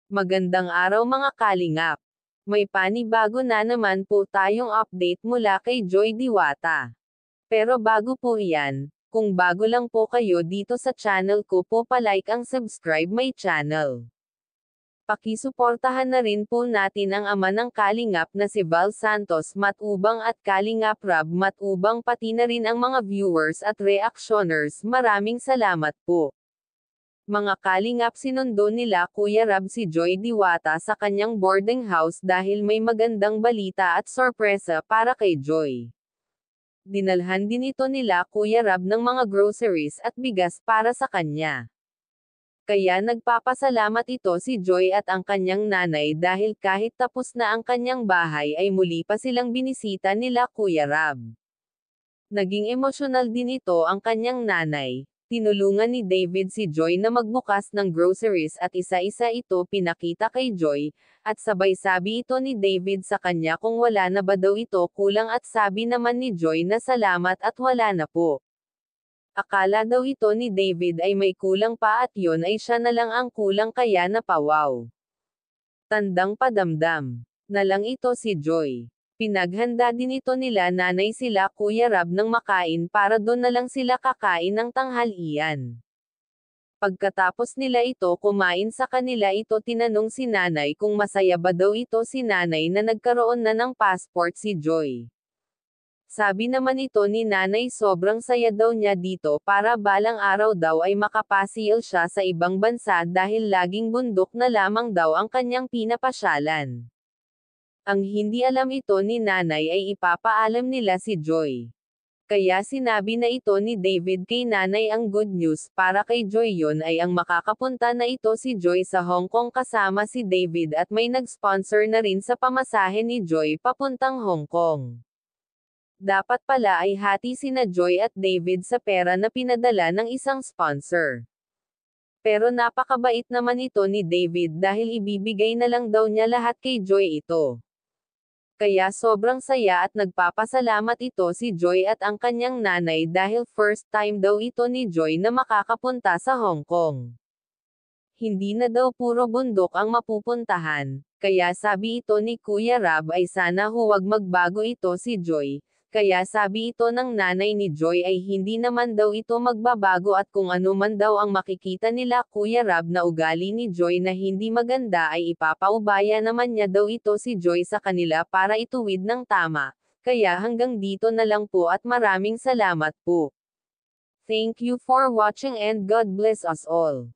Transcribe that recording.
Magandang araw mga kalingap. May panibago na naman po tayong update mula kay Joy Diwata. Pero bago po iyan, kung bago lang po kayo dito sa channel ko po palike ang subscribe my channel. Pakisuportahan na rin po natin ang ama ng Kalingap na si Val Santos Matubang at Kalingap Rab Matubang pati na rin ang mga viewers at reactioners. Maraming salamat po. Mga Kalingap, sinundo nila Kuya Rab si Joy Diwata sa kanyang boarding house dahil may magandang balita at sorpresa para kay Joy. Dinalhan din ito nila Kuya Rab ng mga groceries at bigas para sa kanya. Kaya nagpapasalamat ito si Joy at ang kanyang nanay dahil kahit tapos na ang kanyang bahay ay muli pa silang binisita nila Kuya Rab. Naging emosyonal din ito ang kanyang nanay. Tinulungan ni David si Joy na magbukas ng groceries at isa-isa ito pinakita kay Joy, at sabay sabi ito ni David sa kanya kung wala na ba daw ito kulang at sabi naman ni Joy na salamat at wala na po. Akala daw ito ni David ay may kulang pa at yon ay siya na lang ang kulang kaya napawaw. Tandang padamdam na lang ito si Joy. Pinaghanda din ito nila nanay sila Kuya Rab ng makain para doon na lang sila kakain ng tanghalian. Pagkatapos nila ito kumain sa kanila ito tinanong si nanay kung masaya ba daw ito si nanay na nagkaroon na ng passport si Joy. Sabi naman ito ni nanay sobrang saya daw niya dito para balang araw daw ay makapasyal siya sa ibang bansa dahil laging bundok na lamang daw ang kanyang pinapasyalan. Ang hindi alam ito ni nanay ay ipapaalam nila si Joy. Kaya sinabi na ito ni David kay nanay ang good news para kay Joy yon ay ang makakapunta na ito si Joy sa Hong Kong kasama si David at may nag-sponsor na rin sa pamasahe ni Joy papuntang Hong Kong. Dapat pala ay hati sina Joy at David sa pera na pinadala ng isang sponsor. Pero napakabait naman ito ni David dahil ibibigay na lang daw niya lahat kay Joy ito. Kaya sobrang saya at nagpapasalamat ito si Joy at ang kanyang nanay dahil first time daw ito ni Joy na makakapunta sa Hong Kong. Hindi na daw puro bundok ang mapupuntahan, kaya sabi ito ni Kuya Rab ay sana huwag magbago ito si Joy. Kaya sabi ito ng nanay ni Joy ay hindi naman daw ito magbabago at kung ano man daw ang makikita nila Kuya Rab na ugali ni Joy na hindi maganda ay ipapaubaya naman niya daw ito si Joy sa kanila para ituwid ng tama. Kaya hanggang dito na lang po at maraming salamat po. Thank you for watching and God bless us all.